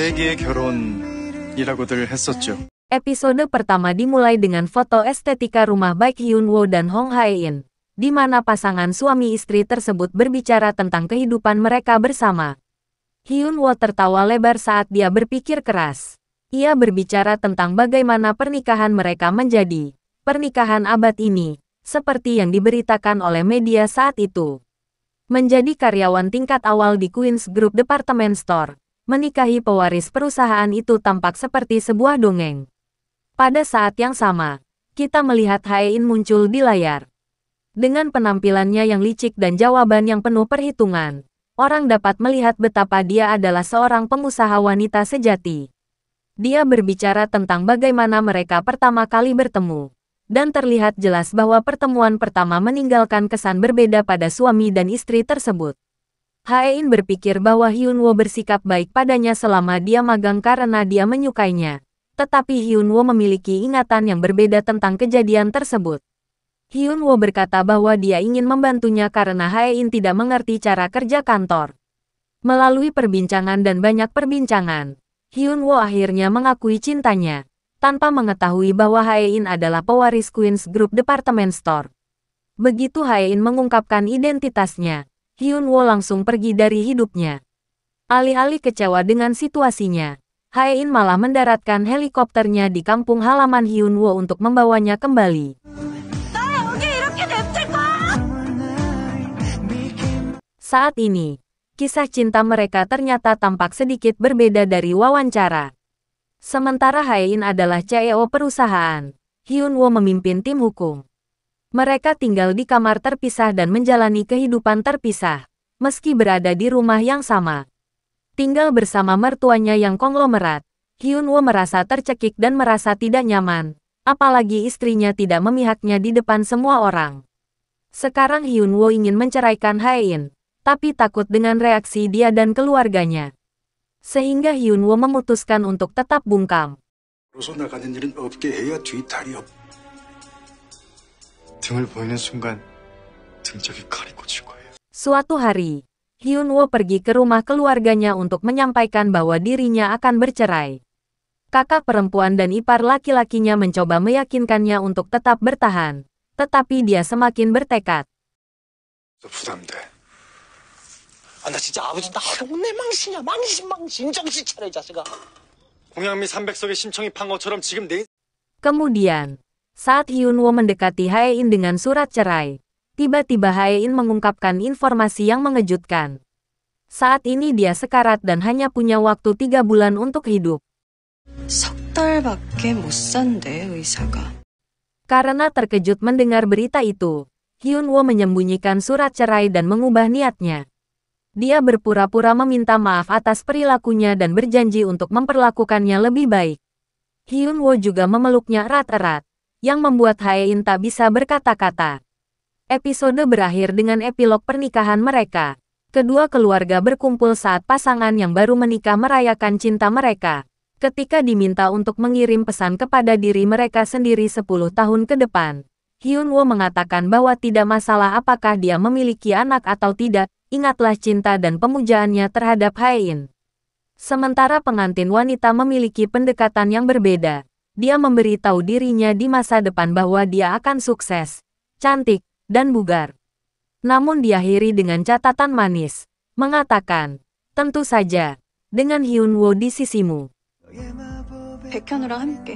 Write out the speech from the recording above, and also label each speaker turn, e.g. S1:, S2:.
S1: 세기의 결혼이라고들 했었죠.
S2: Episode pertama dimulai dengan foto estetika rumah Baek Hyun-woo dan Hong Hae-in, di mana pasangan suami istri tersebut berbicara tentang kehidupan mereka bersama. Hyun-woo tertawa lebar saat dia berpikir keras. Ia berbicara tentang bagaimana pernikahan mereka menjadi pernikahan abad ini, seperti yang diberitakan oleh media saat itu. Menjadi karyawan tingkat awal di Queens Group Department Store, menikahi pewaris perusahaan itu tampak seperti sebuah dongeng. Pada saat yang sama, kita melihat Hae-in muncul di layar. Dengan penampilannya yang licik dan jawaban yang penuh perhitungan, orang dapat melihat betapa dia adalah seorang pengusaha wanita sejati. Dia berbicara tentang bagaimana mereka pertama kali bertemu, dan terlihat jelas bahwa pertemuan pertama meninggalkan kesan berbeda pada suami dan istri tersebut. Hae-in berpikir bahwa Hyun-woo bersikap baik padanya selama dia magang karena dia menyukainya. Tetapi Hyun-woo memiliki ingatan yang berbeda tentang kejadian tersebut. Hyun-woo berkata bahwa dia ingin membantunya karena Hae-in tidak mengerti cara kerja kantor. Melalui perbincangan dan banyak perbincangan, Hyun-woo akhirnya mengakui cintanya, tanpa mengetahui bahwa Hae-in adalah pewaris Queens Group Department Store. Begitu Hae-in mengungkapkan identitasnya, Hyun-woo langsung pergi dari hidupnya. Alih-alih kecewa dengan situasinya, Hae-in malah mendaratkan helikopternya di kampung halaman Hyun-woo untuk membawanya kembali. Saat ini, kisah cinta mereka ternyata tampak sedikit berbeda dari wawancara. Sementara Hae-in adalah CEO perusahaan, Hyun-woo memimpin tim hukum. Mereka tinggal di kamar terpisah dan menjalani kehidupan terpisah, meski berada di rumah yang sama. Tinggal bersama mertuanya yang konglomerat, Hyun-woo merasa tercekik dan merasa tidak nyaman, apalagi istrinya tidak memihaknya di depan semua orang. Sekarang Hyun-woo ingin menceraikan Hae-in, tapi takut dengan reaksi dia dan keluarganya. Sehingga Hyun-woo memutuskan untuk tetap bungkam. Suatu hari, Hyun-woo pergi ke rumah keluarganya untuk menyampaikan bahwa dirinya akan bercerai. Kakak perempuan dan ipar laki-lakinya mencoba meyakinkannya untuk tetap bertahan, tetapi dia semakin bertekad.
S3: 나 진짜 아버지 나 혼내 망신이야 망신 정신 차려 이 자식아.
S1: 공양미 300석의 심청이 판 것처럼 지금 내.
S2: Kemudian, saat Hyun-woo mendekati Hae-in dengan surat cerai, tiba-tiba Hae-in mengungkapkan informasi yang mengejutkan. Saat ini dia sekarat dan hanya punya waktu 3 bulan untuk hidup.
S4: 석 달밖에 못 산대 의사가.
S2: Karena terkejut mendengar berita itu, Hyun-woo menyembunyikan surat cerai dan mengubah niatnya. Dia berpura-pura meminta maaf atas perilakunya dan berjanji untuk memperlakukannya lebih baik. Hyun-woo juga memeluknya erat-erat, yang membuat Hae-in tak bisa berkata-kata. Episode berakhir dengan epilog pernikahan mereka. Kedua keluarga berkumpul saat pasangan yang baru menikah merayakan cinta mereka. Ketika diminta untuk mengirim pesan kepada diri mereka sendiri 10 tahun ke depan, Hyun-woo mengatakan bahwa tidak masalah apakah dia memiliki anak atau tidak. Ingatlah cinta dan pemujaannya terhadap Hae-in. Sementara pengantin wanita memiliki pendekatan yang berbeda. Dia memberitahu dirinya di masa depan bahwa dia akan sukses, cantik, dan bugar. Namun diakhiri dengan catatan manis, mengatakan, tentu saja, dengan Hyun-woo di sisimu.
S4: 백현우랑 함께.